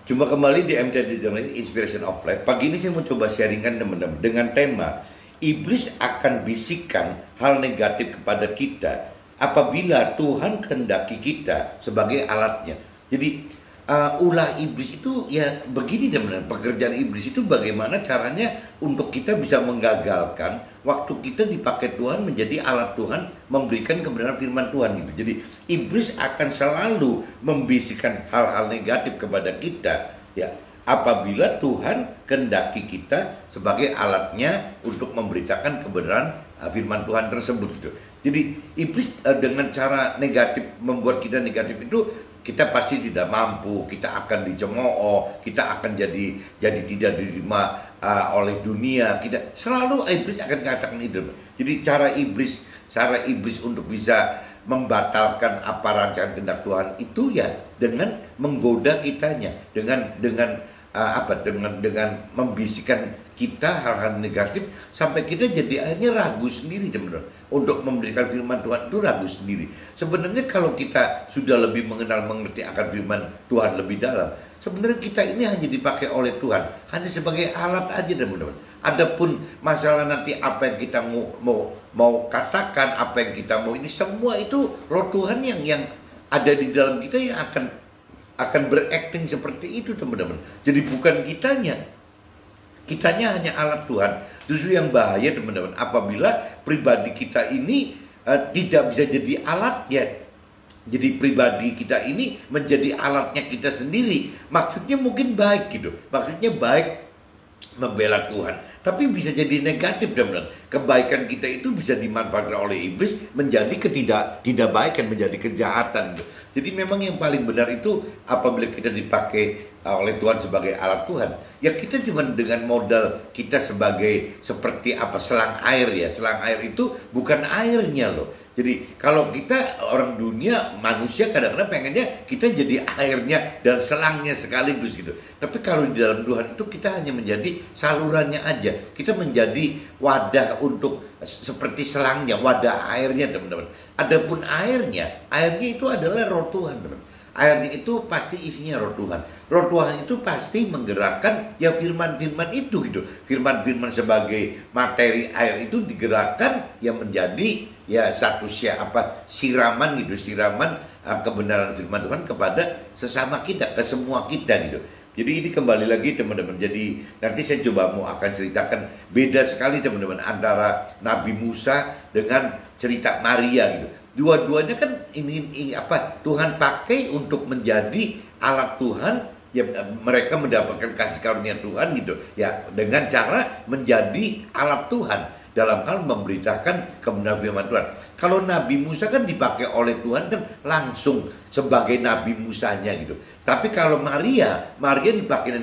Jumpa kembali di MTD Journal Inspiration of Life. Pagi ini saya mau coba sharingkan teman-teman dengan tema Iblis akan bisikan hal negatif kepada kita apabila Tuhan kehendaki kita sebagai alatnya. Jadi ulah iblis itu ya begini teman-teman. Pekerjaan iblis itu bagaimana caranya untuk kita bisa menggagalkan waktu kita dipakai Tuhan menjadi alat Tuhan memberikan kebenaran firman Tuhan gitu. Jadi iblis akan selalu membisikkan hal-hal negatif kepada kita ya apabila Tuhan kehendaki kita sebagai alatnya untuk memberitakan kebenaran firman Tuhan tersebut gitu. Jadi iblis dengan cara negatif membuat kita negatif itu kita pasti tidak mampu, kita akan dicemooh, kita akan jadi tidak diterima oleh dunia. Kita selalu iblis akan katakan itu. Jadi cara iblis untuk bisa membatalkan apa rancangan kehendak Tuhan itu ya dengan menggoda kitanya, dengan membisikkan kita hal-hal negatif sampai kita jadi akhirnya ragu sendiri teman-teman. Untuk memberikan firman Tuhan itu ragu sendiri. Sebenarnya kalau kita sudah lebih mengerti akan firman Tuhan lebih dalam, sebenarnya kita ini hanya dipakai oleh Tuhan hanya sebagai alat aja teman-teman. Adapun masalah nanti apa yang kita mau katakan, apa yang kita mau, ini semua itu roh Tuhan yang ada di dalam kita yang akan berakting seperti itu teman-teman. Jadi bukan kitanya hanya alat Tuhan. Justru yang bahaya teman-teman apabila pribadi kita ini tidak bisa jadi alatnya. Jadi pribadi kita ini menjadi alatnya kita sendiri. Maksudnya mungkin baik gitu. Maksudnya baik membela Tuhan, tapi bisa jadi negatif teman-teman. Kebaikan kita itu bisa dimanfaatkan oleh iblis menjadi tidak baikan, menjadi kejahatan gitu. Jadi memang yang paling benar itu apabila kita dipakai oleh Tuhan sebagai alat Tuhan, ya kita cuma dengan modal kita sebagai seperti selang air ya. Selang air itu bukan airnya loh. Jadi kalau kita orang dunia, manusia kadang-kadang pengennya kita jadi airnya dan selangnya sekaligus gitu. Tapi kalau di dalam Tuhan itu kita hanya menjadi salurannya aja. Kita menjadi wadah untuk seperti selangnya, wadah airnya teman-teman. Adapun airnya itu adalah roh Tuhan teman-teman. Airnya itu pasti isinya roh Tuhan. Roh Tuhan itu pasti menggerakkan ya firman-firman itu gitu. Firman-firman sebagai materi air itu digerakkan yang menjadi ya siraman gitu, siraman kebenaran firman Tuhan kepada sesama kita, ke semua kita gitu. Jadi ini kembali lagi teman-teman. Jadi nanti saya coba akan ceritakan beda sekali teman-teman antara Nabi Musa dengan cerita Maria gitu. Dua-duanya kan ini Tuhan pakai untuk menjadi alat Tuhan ya, mereka mendapatkan kasih karunia Tuhan gitu ya dengan cara menjadi alat Tuhan dalam hal memberitakan kebenaran firman Tuhan. Kalau Nabi Musa kan dipakai oleh Tuhan kan langsung sebagai Nabi Musanya gitu. Tapi kalau Maria dipakai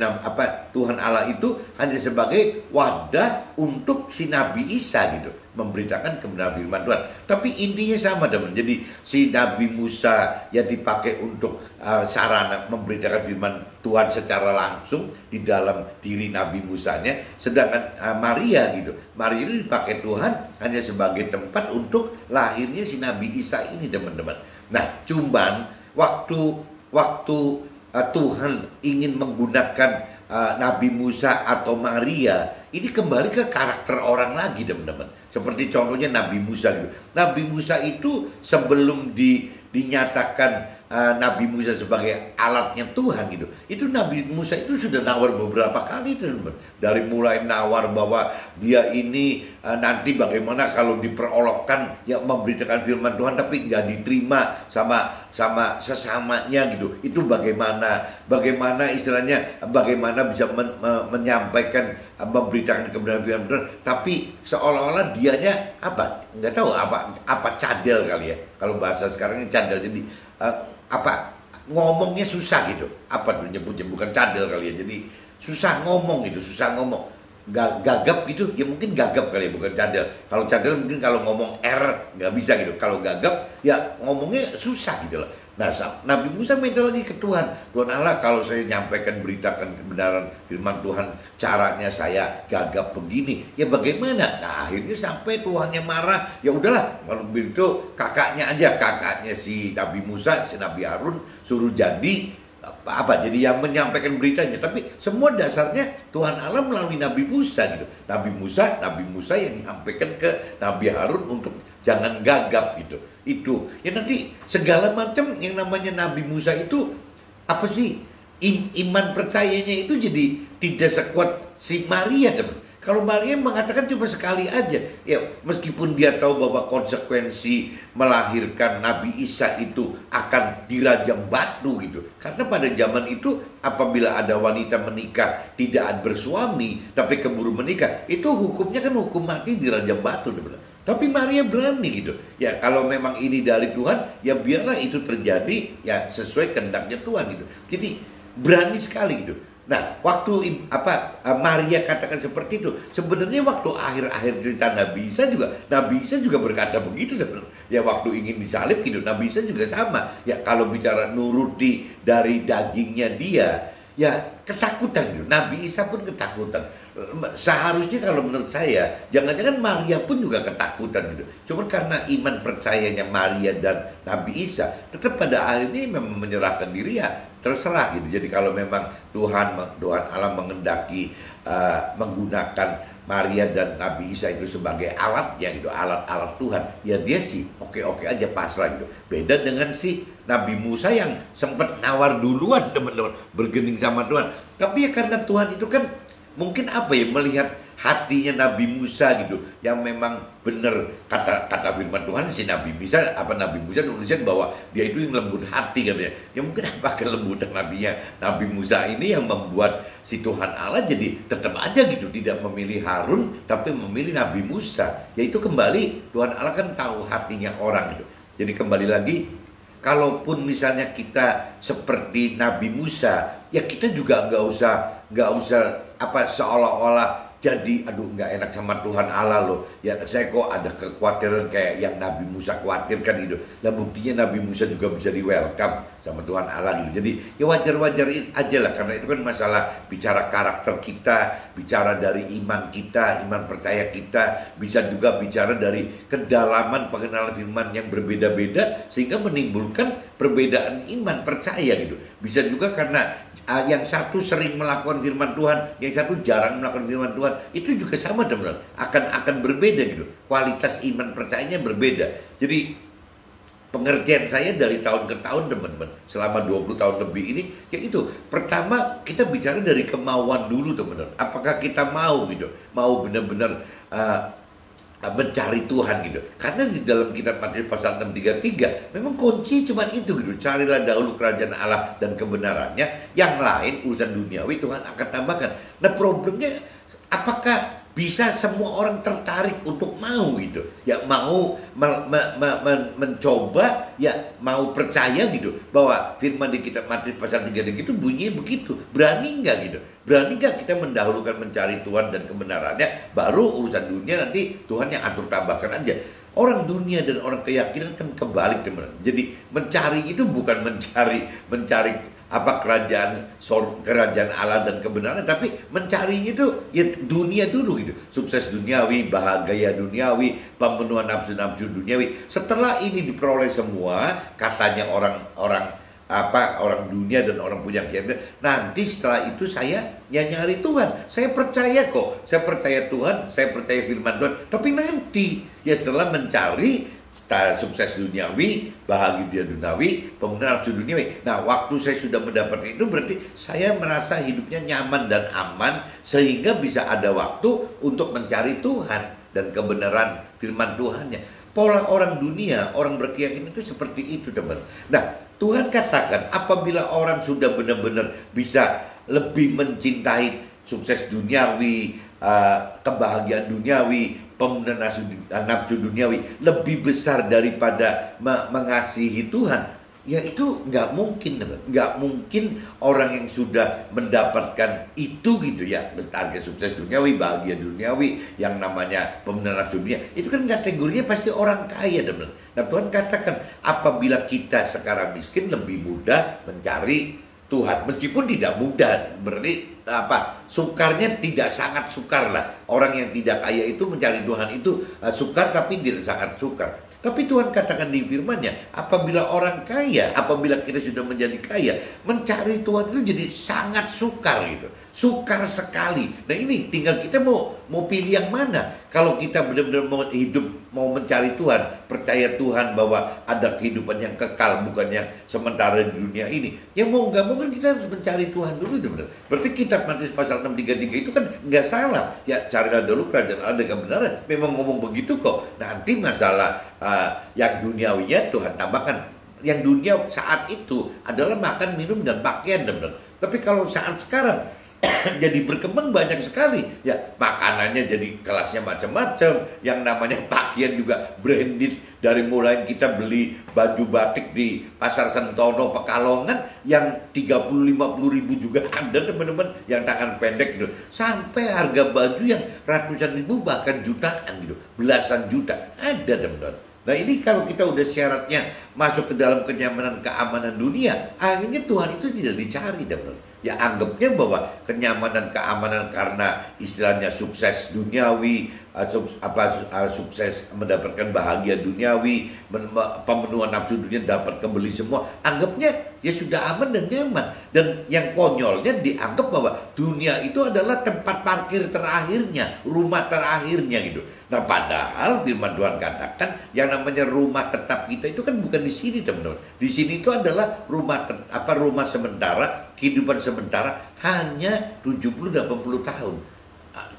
Tuhan Allah itu hanya sebagai wadah untuk si Nabi Isa gitu, memberitakan kebenaran firman Tuhan. Tapi intinya sama teman. Jadi si Nabi Musa yang dipakai untuk sarana memberitakan firman Tuhan secara langsung di dalam diri Nabi Musanya, sedangkan Maria itu dipakai Tuhan hanya sebagai tempat untuk lahirnya si Nabi Isa ini teman-teman. Nah, cuman waktu Tuhan ingin menggunakan Nabi Musa atau Maria, ini kembali ke karakter orang lagi teman-teman. Seperti contohnya Nabi Musa gitu. Nabi Musa itu sebelum dinyatakan Nabi Musa sebagai alatnya Tuhan gitu, itu Nabi Musa itu sudah nawar beberapa kali teman-teman. Dari mulai nawar bahwa dia ini nanti bagaimana kalau diperolokkan ya memberitakan firman Tuhan tapi nggak diterima sama sesamanya gitu. Itu bagaimana istilahnya, bagaimana bisa menyampaikan memberitakan kebenaran firman Tuhan tapi seolah-olah dianya nggak tahu cadel kali ya, kalau bahasa sekarang ini cadel. Jadi ngomongnya susah gitu, nyebutnya bukan cadel kali ya, jadi susah ngomong gitu, gagap gitu ya, mungkin gagap kali ya, bukan cadel. Kalau cadel mungkin kalau ngomong nggak bisa gitu, kalau gagap ya ngomongnya susah gitu loh. Nah, Nabi Musa minta lagi ke Tuhan Allah, kalau saya nyampaikan beritakan kebenaran firman Tuhan caranya saya gagap begini ya bagaimana. Nah, akhirnya sampai Tuhannya marah, ya udahlah kalau begitu kakaknya si Nabi Musa, si Nabi Harun suruh jadi jadi yang menyampaikan beritanya, tapi semua dasarnya Tuhan Allah melalui Nabi Musa gitu. Nabi Musa yang menyampaikan ke Nabi Harun untuk jangan gagap gitu. Itu ya, nanti segala macam yang namanya Nabi Musa itu apa sih, iman percayanya itu jadi tidak sekuat si Maria, teman. Kalau Maria mengatakan cuma sekali aja, ya meskipun dia tahu bahwa konsekuensi melahirkan Nabi Isa itu akan dirajam batu gitu. Karena pada zaman itu apabila ada wanita menikah tidak bersuami tapi keburu menikah, itu hukumnya kan hukum mati, dirajam batu, teman. Tapi Maria berani gitu. Ya kalau memang ini dari Tuhan, ya biarlah itu terjadi ya sesuai kehendaknya Tuhan gitu. Jadi berani sekali gitu. Nah, waktu Maria katakan seperti itu, sebenarnya waktu akhir-akhir cerita Nabi Isa juga berkata begitu. Ya waktu ingin disalib gitu, Nabi Isa juga sama. Ya kalau bicara nuruti dari dagingnya dia, ya ketakutan gitu. Nabi Isa pun ketakutan. Seharusnya kalau menurut saya, jangan-jangan Maria pun juga ketakutan gitu. Cuma karena iman percayanya Maria dan Nabi Isa, tetap pada akhirnya memang menyerahkan diri, ya terserah gitu. Jadi kalau memang Tuhan Allah mengendaki menggunakan Maria dan Nabi Isa itu sebagai alatnya gitu, alat-alat Tuhan, ya dia sih oke-oke aja, pasrah gitu. Beda dengan si Nabi Musa yang sempat nawar duluan, teman-teman, bergening sama Tuhan. Tapi ya karena Tuhan itu kan mungkin melihat hatinya Nabi Musa gitu, yang memang benar kata firman Tuhan, si Nabi Musa nulisan bahwa dia itu yang lembut hati katanya. Ya mungkin kelembutan Nabi Musa ini yang membuat si Tuhan Allah jadi tetap aja gitu tidak memilih Harun tapi memilih Nabi Musa. Yaitu kembali Tuhan Allah kan tahu hatinya orang gitu. Jadi kembali lagi, kalaupun misalnya kita seperti Nabi Musa, ya kita juga nggak usah seolah-olah jadi nggak enak sama Tuhan Allah loh. Ya saya kok ada kekhawatiran kayak yang Nabi Musa khawatirkan gitu. Lah buktinya Nabi Musa juga bisa di welcome sama Tuhan Allah gitu. Jadi ya wajar-wajar aja lah, karena itu kan masalah bicara karakter kita, bicara dari iman kita, iman percaya kita, bisa juga bicara dari kedalaman pengenalan firman yang berbeda-beda sehingga menimbulkan perbedaan iman percaya gitu. Bisa juga karena yang satu sering melakukan firman Tuhan, yang satu jarang melakukan firman Tuhan, itu juga sama, teman-teman, akan berbeda gitu. Kualitas iman percayanya berbeda. Jadi pengertian saya dari tahun ke tahun, teman-teman, selama 20 tahun lebih ini, yaitu pertama kita bicara dari kemauan dulu, teman-teman. Apakah kita mau gitu, mau benar-benar mencari Tuhan gitu. Karena di dalam kitab Matius pasal 6:33 memang kunci cuma itu gitu. Carilah dahulu kerajaan Allah dan kebenarannya, yang lain urusan duniawi Tuhan akan tambahkan. Nah problemnya, apakah bisa semua orang tertarik untuk mau gitu, ya mau mencoba, ya mau percaya gitu bahwa firman di kitab Matius pasal 3 itu bunyinya begitu. Berani nggak gitu? Berani nggak kita mendahulukan mencari Tuhan dan kebenarannya, baru urusan dunia nanti Tuhan yang atur tambahkan aja. Orang dunia dan orang keyakinan kan kebalik, teman. Jadi mencari itu bukan mencari kerajaan Allah dan kebenaran, tapi mencarinya itu ya dunia dulu gitu. Sukses duniawi, bahagia duniawi, pemenuhan nafsu-nafsu duniawi. Setelah ini diperoleh semua, katanya orang dunia dan orang punya keyakinan, nanti setelah itu saya nyari Tuhan. Saya percaya kok, saya percaya Tuhan, saya percaya firman Tuhan. Tapi nanti ya setelah mencari sukses duniawi, bahagia duniawi, pemenuhan nafsu duniawi. Nah, waktu saya sudah mendapat itu, berarti saya merasa hidupnya nyaman dan aman, sehingga bisa ada waktu untuk mencari Tuhan dan kebenaran firman Tuhannya. Pola orang dunia, orang berkeyakinan itu seperti itu, teman. Nah, Tuhan katakan apabila orang sudah benar-benar bisa lebih mencintai sukses duniawi, kebahagiaan duniawi, pemenuhan nafsu duniawi lebih besar daripada mengasihi Tuhan, ya itu nggak mungkin orang yang sudah mendapatkan itu gitu ya, target sukses duniawi, bahagia duniawi, yang namanya pemenuhan nafsu dunia, itu kan kategorinya pasti orang kaya, teman. Nah Tuhan katakan apabila kita sekarang miskin, lebih mudah mencari Tuhan, meskipun tidak mudah, berarti sukarnya tidak sangat sukar lah. Orang yang tidak kaya itu mencari Tuhan itu sukar, tapi tidak sangat sukar. Tapi Tuhan katakan di firman-Nya, apabila orang kaya, apabila kita sudah menjadi kaya, mencari Tuhan itu jadi sangat sukar gitu. Sukar sekali. Nah ini tinggal kita mau pilih yang mana. Kalau kita benar-benar mau hidup, mau mencari Tuhan, percaya Tuhan bahwa ada kehidupan yang kekal, bukan yang sementara di dunia ini. Ya mau nggak mau kan kita harus mencari Tuhan dulu, benar. Berarti kitab Matius pasal 6:33 itu kan nggak salah. Ya carilah dulu kerajaan Allah dan kebenaran. Memang ngomong begitu kok. Nanti masalah yang duniawinya Tuhan tambahkan. Yang dunia saat itu adalah makan, minum, dan pakaian, benar. Tapi kalau saat sekarang jadi berkembang banyak sekali ya, makanannya jadi kelasnya macam-macam, yang namanya pakaian juga branded, dari mulai kita beli baju batik di Pasar Sentono Pekalongan yang 30-50 ribu juga ada teman-teman, yang tangan pendek gitu, sampai harga baju yang ratusan ribu bahkan jutaan gitu, belasan juta ada teman-teman. Nah ini kalau kita udah syaratnya masuk ke dalam kenyamanan keamanan dunia, akhirnya Tuhan itu tidak dicari teman-teman. Ya anggapnya bahwa kenyamanan keamanan karena istilahnya sukses duniawi, sukses mendapatkan bahagia duniawi, pemenuhan nafsu dunia, dapat kembali semua, anggapnya ya sudah aman dan nyaman. Dan yang konyolnya dianggap bahwa dunia itu adalah tempat parkir terakhirnya, rumah terakhirnya gitu. Nah padahal firman Tuhan katakan yang namanya rumah tetap kita itu kan bukan di sini teman-teman. Di sini itu adalah rumah sementara, kehidupan sementara hanya 70-80 tahun.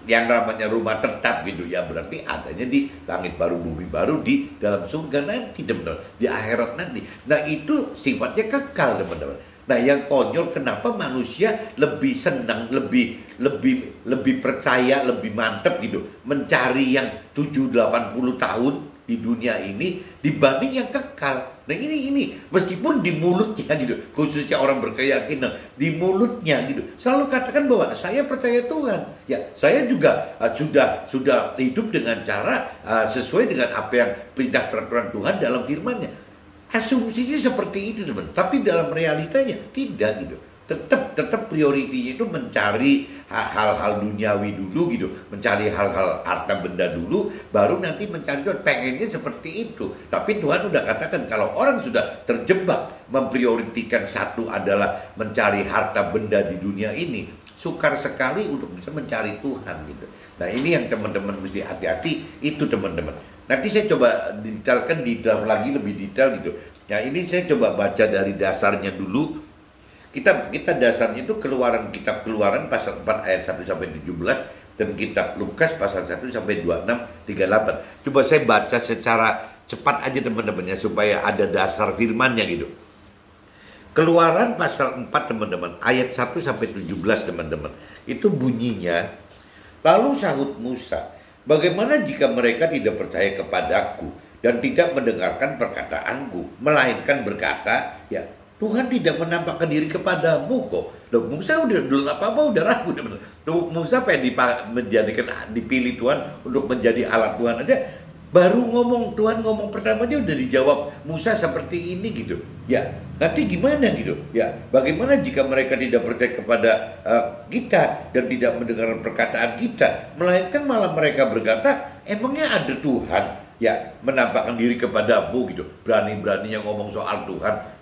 Yang namanya rumah tetap gitu ya, berarti adanya di langit baru bumi baru, di dalam surga nanti teman-teman, di akhirat nanti. Nah itu sifatnya kekal teman-teman. Nah yang konyol kenapa manusia lebih senang, lebih percaya, lebih mantep gitu mencari yang 70-80 tahun di dunia ini dibanding yang kekal. Nah ini meskipun di mulutnya gitu, khususnya orang berkeyakinan, di mulutnya gitu selalu katakan bahwa saya percaya Tuhan. Ya, saya juga sudah hidup dengan cara sesuai dengan apa yang perintah peraturan Tuhan dalam firman-Nya. Asumsinya seperti itu teman, tapi dalam realitanya tidak gitu. Tetap prioritinya itu mencari hal-hal duniawi dulu gitu, mencari hal-hal harta benda dulu, baru nanti mencari Tuhan. Pengennya seperti itu. Tapi Tuhan udah katakan kalau orang sudah terjebak memprioritaskan satu adalah mencari harta benda di dunia ini, sukar sekali untuk bisa mencari Tuhan gitu. Nah ini yang teman-teman mesti hati-hati itu teman-teman. Nanti saya coba detailkan lagi lebih detail gitu. Nah ini saya coba baca dari dasarnya dulu. Kita dasarnya itu kitab Keluaran pasal 4 ayat 1 sampai 17 dan kitab Lukas pasal 1 sampai 26 38. Coba saya baca secara cepat aja teman-teman ya, supaya ada dasar firman-Nya gitu. Keluaran pasal 4 teman-teman, ayat 1 sampai 17 teman-teman. Itu bunyinya, lalu sahut Musa, bagaimana jika mereka tidak percaya kepadaku dan tidak mendengarkan perkataanku, melainkan berkata, ya Tuhan tidak menampakkan diri kepadamu kok. Loh, Musa udah apa-apa udah ragu. Tuh, Musa pengen dipilih Tuhan untuk menjadi alat Tuhan aja. Baru Tuhan ngomong pertama aja udah dijawab Musa seperti ini gitu. Ya, nanti gimana gitu? Ya, bagaimana jika mereka tidak percaya kepada kita dan tidak mendengar perkataan kita, melainkan malah mereka berkata, emangnya ada Tuhan ya menampakkan diri kepadamu gitu. Berani-beraninya ngomong soal Tuhan.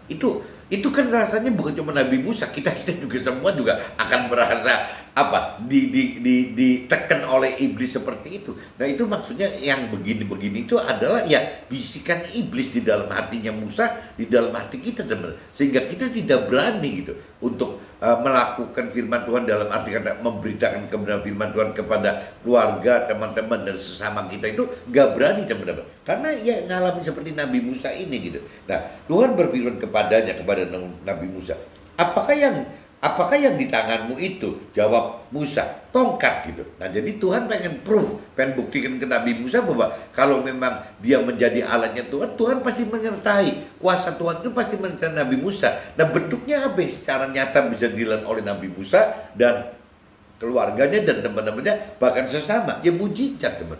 Itu kan rasanya bukan cuma Nabi Musa, kita juga semua juga akan merasa ditekan oleh iblis seperti itu. Nah itu maksudnya yang begini-begini itu adalah ya bisikan iblis di dalam hatinya Musa, di dalam hati kita teman, sehingga kita tidak berani gitu untuk melakukan firman Tuhan, dalam arti kata memberitakan kebenaran firman Tuhan kepada keluarga, teman-teman dan sesama kita itu gak berani teman-teman, karena ya ngalamin seperti Nabi Musa ini gitu. Nah Tuhan berfirman kepada Nabi Musa, apakah yang di tanganmu itu? Jawab Musa, tongkat gitu. Nah jadi Tuhan pengen buktikan ke Nabi Musa bahwa kalau memang dia menjadi alatnya Tuhan, Tuhan pasti menyertai. Kuasa Tuhan itu pasti menyertai Nabi Musa. Nah bentuknya apa yang secara nyata bisa dilihat oleh Nabi Musa dan keluarganya dan teman-temannya, bahkan sesama, ya mujizat teman.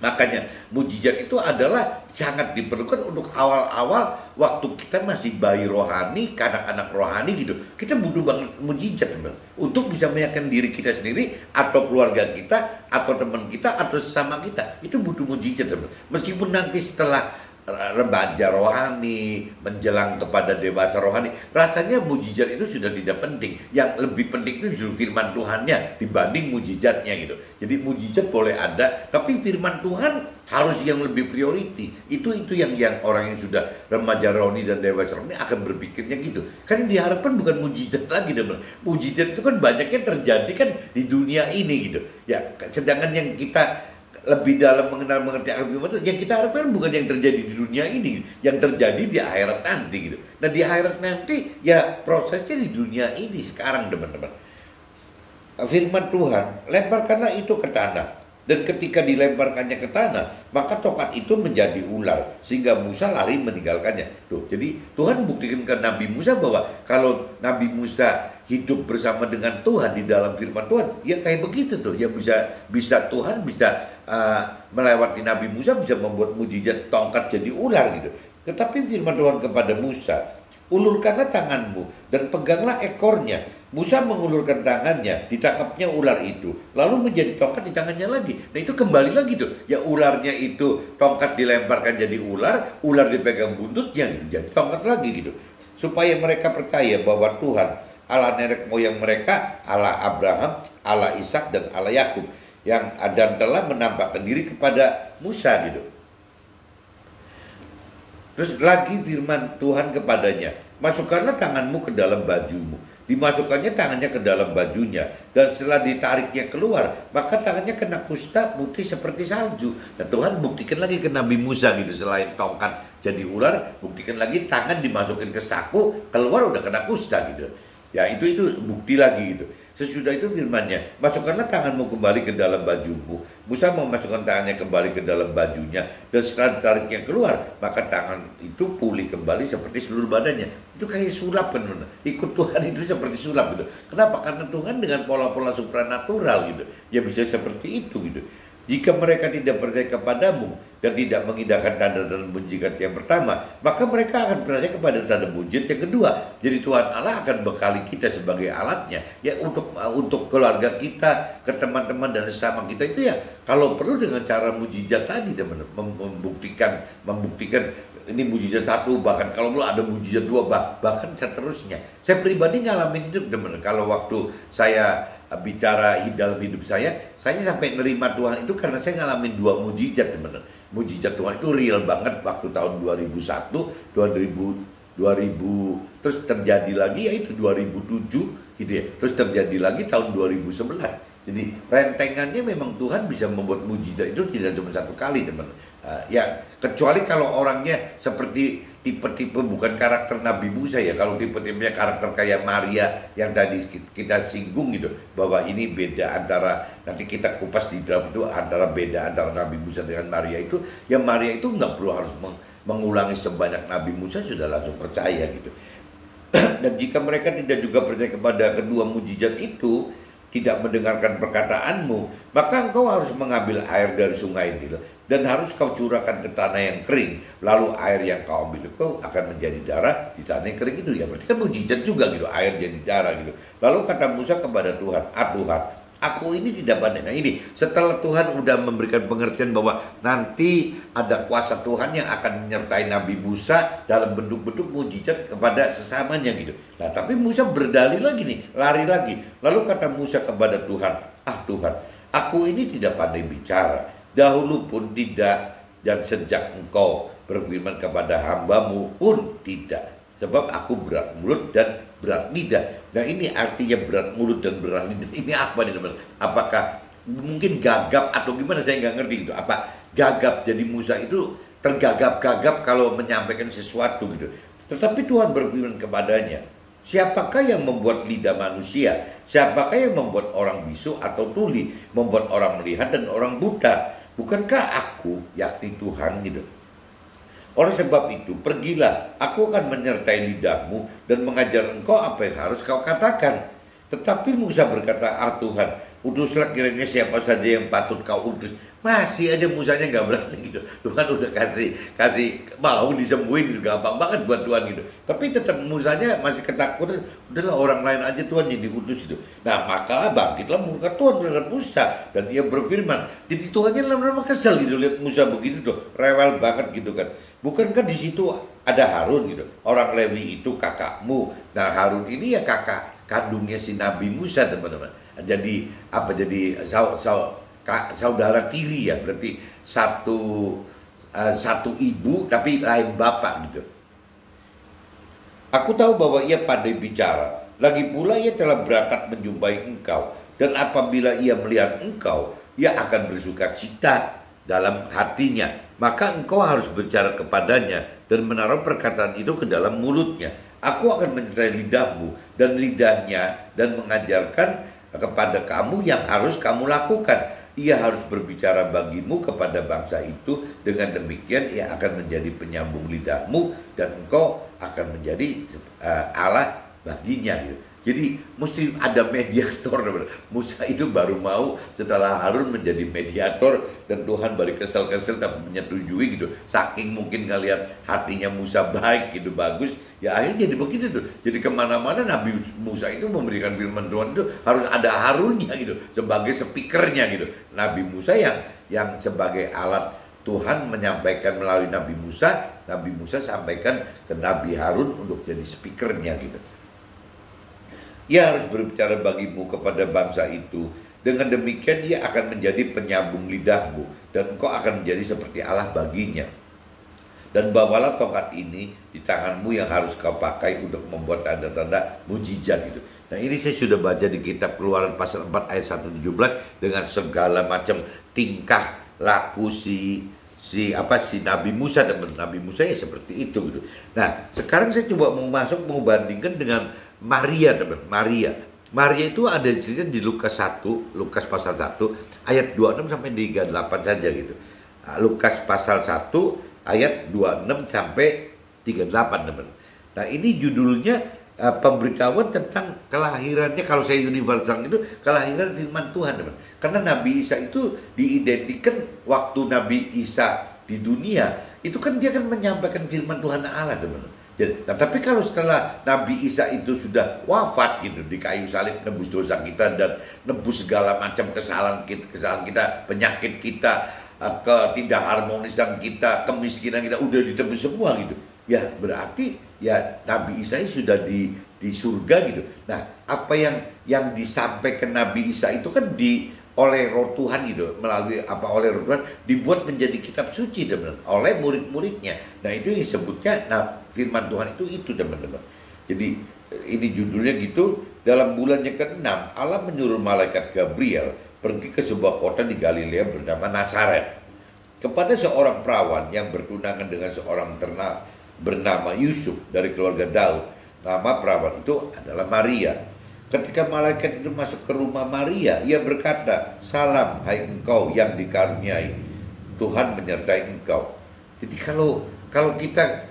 Makanya mujizat itu adalah sangat diperlukan untuk awal-awal waktu kita masih bayi rohani, anak-anak rohani gitu, kita butuh banget mujizat, teman, untuk bisa meyakinkan diri kita sendiri atau keluarga kita atau teman kita atau sesama kita. Itu butuh mujizat, teman. Meskipun nanti setelah remaja rohani menjelang kepada dewasa rohani, rasanya mujizat itu sudah tidak penting. Yang lebih penting itu justru firman Tuhannya dibanding mujizatnya gitu. Jadi mujizat boleh ada, tapi firman Tuhan harus yang lebih priority. Itu yang orang yang sudah remaja rohani dan dewasa rohani akan berpikirnya gitu. Kan yang diharapkan bukan mujizat lagi, teman. Mujizat itu kan banyaknya terjadi kan di dunia ini gitu. Ya, sedangkan yang kita lebih dalam mengenal mengerti akan firman Tuhan, yang kita harapkan bukan yang terjadi di dunia ini, yang terjadi di akhirat nanti gitu. Nah, di akhirat nanti ya prosesnya di dunia ini sekarang, teman-teman. Firman Tuhan, lemparkanlah itu ke tanah. Dan ketika dilemparkannya ke tanah, maka tongkat itu menjadi ular, sehingga Musa lari meninggalkannya. Tuh, jadi Tuhan buktikan ke Nabi Musa bahwa kalau Nabi Musa hidup bersama dengan Tuhan di dalam firman Tuhan, ya kayak begitu tuh. Ya bisa Tuhan bisa melewati Nabi Musa, bisa membuat mujizat tongkat jadi ular gitu. Tetapi firman Tuhan kepada Musa, ulurkanlah tanganmu dan peganglah ekornya. Musa mengulurkan tangannya, ditangkapnya ular itu, lalu menjadi tongkat di tangannya lagi. Nah, itu kembali lagi tuh, ya ularnya itu tongkat dilemparkan jadi ular, ular dipegang buntutnya jadi tongkat lagi gitu. Supaya mereka percaya bahwa Tuhan Allah nenek moyang mereka, Allah Abraham, Allah Ishak dan Allah Yakub, yang dan telah menampakkan diri kepada Musa gitu. Terus lagi firman Tuhan kepadanya, masukkanlah tanganmu ke dalam bajumu. Dimasukkannya tangannya ke dalam bajunya, dan setelah ditariknya keluar, maka tangannya kena kusta putih seperti salju. Dan Tuhan buktikan lagi ke Nabi Musa gitu, selain tongkat jadi ular, buktikan lagi tangan dimasukin ke saku, keluar udah kena kusta gitu. Ya, itu bukti lagi gitu. Sesudah itu firman-Nya, masukkanlah tanganmu kembali ke dalam bajumu. Musa memasukkan tangannya kembali ke dalam bajunya, dan setelah ditariknya keluar, maka tangan itu pulih kembali seperti seluruh badannya. Itu kayak sulap kan, ikut Tuhan itu seperti sulap gitu. Kenapa? Karena Tuhan dengan pola-pola supranatural gitu, ya bisa seperti itu gitu. Jika mereka tidak percaya kepadamu dan tidak mengindahkan tanda dan mujizat yang pertama, maka mereka akan percaya kepada tanda mujizat yang kedua. Jadi Tuhan Allah akan bekali kita sebagai alatnya, ya untuk keluarga kita, ke teman-teman dan sesama kita itu ya. Kalau perlu dengan cara mujizat tadi, teman-teman, membuktikan ini mujizat satu, bahkan kalau perlu ada mujizat dua, bahkan seterusnya. Saya pribadi ngalamin itu, teman-teman. Kalau waktu saya bicara dalam hidup saya sampai nerima Tuhan itu karena saya ngalamin dua mujizat, teman-teman. Mujizat Tuhan itu real banget waktu tahun 2001, 2000, terus terjadi lagi yaitu 2007 gitu ya. Terus terjadi lagi tahun 2011. Jadi rentengannya memang Tuhan bisa membuat mujizat itu tidak cuma satu kali, teman-teman. Ya kecuali kalau orangnya seperti tipe-tipe bukan karakter Nabi Musa ya. Kalau tipe-tipenya karakter kayak Maria yang tadi kita singgung gitu, bahwa ini beda antara, nanti kita kupas di dalam itu, beda antara Nabi Musa dengan Maria itu. Ya Maria itu nggak perlu harus mengulangi sebanyak Nabi Musa, sudah langsung percaya gitu. Dan jika mereka tidak juga percaya kepada kedua mujizat itu, tidak mendengarkan perkataanmu, maka engkau harus mengambil air dari sungai Nil dan harus kau curahkan ke tanah yang kering. Lalu air yang kau ambil kau akan menjadi darah di tanah yang kering itu. Ya berarti kan mujizat juga gitu, air jadi darah gitu. Lalu kata Musa kepada Tuhan, Tuhan, aku ini tidak pandai. Nah ini setelah Tuhan udah memberikan pengertian bahwa nanti ada kuasa Tuhan yang akan menyertai Nabi Musa dalam bentuk-bentuk mujizat kepada sesamanya gitu. Nah tapi Musa berdalih lagi nih, lari lagi. Lalu kata Musa kepada Tuhan, Tuhan, aku ini tidak pandai bicara, dahulu pun tidak, dan sejak engkau berfirman kepada hambamu pun tidak. Sebab aku berat mulut dan berat lidah. Nah ini artinya berat mulut dan berat lidah. Ini apa nih, teman? Apakah mungkin gagap atau gimana, saya nggak ngerti gitu. Apa gagap, jadi Musa itu tergagap-gagap kalau menyampaikan sesuatu gitu. Tetapi Tuhan berfirman kepadanya, siapakah yang membuat lidah manusia? Siapakah yang membuat orang bisu atau tuli? Membuat orang melihat dan orang buta? Bukankah aku, yakni Tuhan gitu. Oleh sebab itu, pergilah, aku akan menyertai lidahmu dan mengajar engkau apa yang harus kau katakan. Tetapi Musa berkata, Tuhan, utuslah kiranya siapa saja yang patut kau utus. Masih aja Musanya nggak berani gitu. Tuhan udah kasih mau disembuhin gitu, gampang banget buat Tuhan gitu. Tapi tetap Musanya masih ketakutan. Udahlah orang lain aja Tuhan yang diutus itu. Nah maka bangkitlah murka Tuhan terhadap Musa dan ia berfirman. Jadi Tuhannya lama-lama kesel gitu lihat Musa begitu tuh, rewel banget gitu kan. Bukankah di situ ada Harun gitu. Orang Lewi itu kakakmu. Nah Harun ini ya kakak kandungnya si Nabi Musa teman-teman. Jadi apa? Jadi saudara tiri ya, berarti satu ibu tapi lain bapak gitu. Aku tahu bahwa ia pandai bicara. Lagi pula ia telah berangkat menjumpai engkau. Dan apabila ia melihat engkau, ia akan bersuka cita dalam hatinya. Maka engkau harus berbicara kepadanya dan menaruh perkataan itu ke dalam mulutnya. Aku akan menyertai lidahmu dan lidahnya dan mengajarkan kepada kamu yang harus kamu lakukan. Ia harus berbicara bagimu kepada bangsa itu. Dengan demikian ia akan menjadi penyambung lidahmu dan engkau akan menjadi Allah baginya gitu. Jadi mesti ada mediator. Musa itu baru mau setelah Harun menjadi mediator dan Tuhan baru kesel-kesel tapi menyetujui gitu. Saking mungkin ngelihat hatinya Musa baik gitu, bagus. Ya akhirnya jadi begitu tuh. Jadi kemana-mana Nabi Musa itu memberikan firman Tuhan itu harus ada Harunnya gitu sebagai speakernya gitu. Nabi Musa yang sebagai alat Tuhan menyampaikan melalui Nabi Musa sampaikan ke Nabi Harun untuk jadi speakernya gitu. Ia harus berbicara bagimu kepada bangsa itu. Dengan demikian ia akan menjadi penyambung lidahmu dan engkau akan menjadi seperti Allah baginya. Dan bawalah tongkat ini di tanganmu yang harus kau pakai untuk membuat tanda-tanda mujizat gitu. Nah ini saya sudah baca di kitab Keluaran pasal 4 ayat 117 dengan segala macam tingkah laku si Nabi Musa dan Nabi Musa ya seperti itu gitu. Nah sekarang saya coba mau bandingkan dengan Maria teman. Maria itu ada di Lukas pasal 1 ayat 26 sampai 38 saja gitu. Lukas pasal 1 ayat 26 sampai 38 teman. Nah ini judulnya pemberitahuan tentang kelahirannya, kalau saya universal itu kelahiran firman Tuhan teman. Karena Nabi Isa itu diidentikan waktu Nabi Isa di dunia itu kan dia kan menyampaikan firman Tuhan Allah teman. Nah, tapi kalau setelah Nabi Isa itu sudah wafat gitu di kayu salib, nebus dosa kita dan nebus segala macam kesalahan kita, penyakit kita, ketidakharmonisan kita, kemiskinan kita udah ditebus semua gitu. Ya berarti ya Nabi Isa sudah di surga gitu. Nah apa yang disampaikan Nabi Isa itu kan oleh Roh Tuhan gitu, oleh Roh Tuhan dibuat menjadi kitab suci teman-teman oleh murid-muridnya. Nah itu yang disebutnya firman Tuhan itu teman-teman. Jadi ini judulnya gitu. Dalam bulan yang ke-6 Allah menyuruh malaikat Gabriel pergi ke sebuah kota di Galilea bernama Nazaret kepada seorang perawan yang bertunangan dengan seorang ternama bernama Yusuf dari keluarga Daud. Nama perawan itu adalah Maria. Ketika malaikat itu masuk ke rumah Maria, ia berkata, "Salam, hai engkau yang dikaruniai, Tuhan menyertai engkau." Jadi kalau kita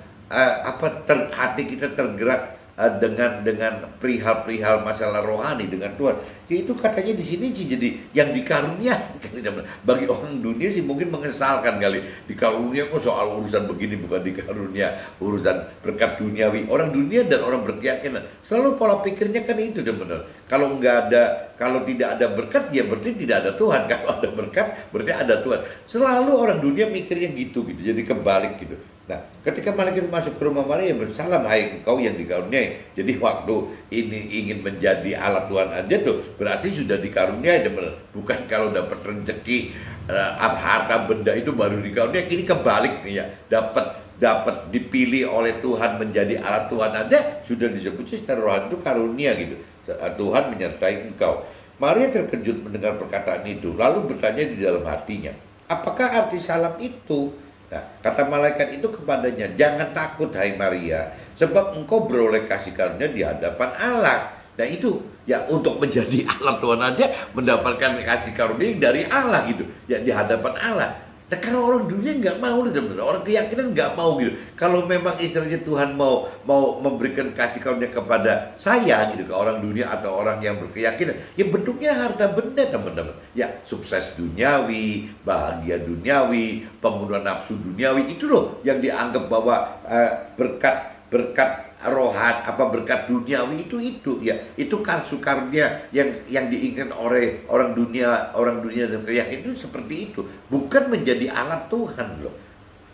hati kita tergerak dengan perihal masalah rohani dengan Tuhan, ya itu katanya di sini sih jadi yang dikaruniai. Bagi orang dunia sih mungkin mengesalkan kali, dikarunia kok soal urusan begini, bukan dikarunia urusan berkat duniawi. Orang dunia dan orang berkeyakinan selalu pola pikirnya kan itu benar. Kalau tidak ada berkat ya berarti tidak ada Tuhan. Kalau ada berkat berarti ada Tuhan. Selalu orang dunia mikirnya gitu. Jadi kebalik gitu. Nah, ketika malaikat masuk ke rumah Maria, "Salam, hai engkau yang dikaruniai." Jadi waktu ini ingin menjadi alat Tuhan aja tuh berarti sudah dikaruniai teman. Bukan kalau dapat rezeki harta benda itu baru dikaruniai. Ini kebalik nih ya. Dapat dipilih oleh Tuhan menjadi alat Tuhan aja sudah disebutnya secara rohani itu karunia gitu. Tuhan menyertai engkau. Maria terkejut mendengar perkataan itu, lalu bertanya di dalam hatinya, "Apakah arti salam itu?" Nah, kata malaikat itu kepadanya, "Jangan takut hai Maria, sebab engkau beroleh kasih karunia di hadapan Allah." Nah itu ya untuk menjadi alat Tuhan aja mendapatkan kasih karunia dari Allah gitu, ya di hadapan Allah. Nah, kalau orang dunia nggak mau, teman-teman, orang keyakinan nggak mau gitu. Kalau memang istilahnya Tuhan mau memberikan kasih karunia kepada saya gitu, ke orang dunia atau orang yang berkeyakinan, ya bentuknya harta benda, teman-teman. Ya sukses duniawi, bahagia duniawi, pemenuhan nafsu duniawi, itu loh yang dianggap bahwa berkat rohat, berkat duniawi itu ya, itu karunia yang diinginkan oleh orang dunia dan keyakinan itu seperti itu, bukan menjadi alat Tuhan loh.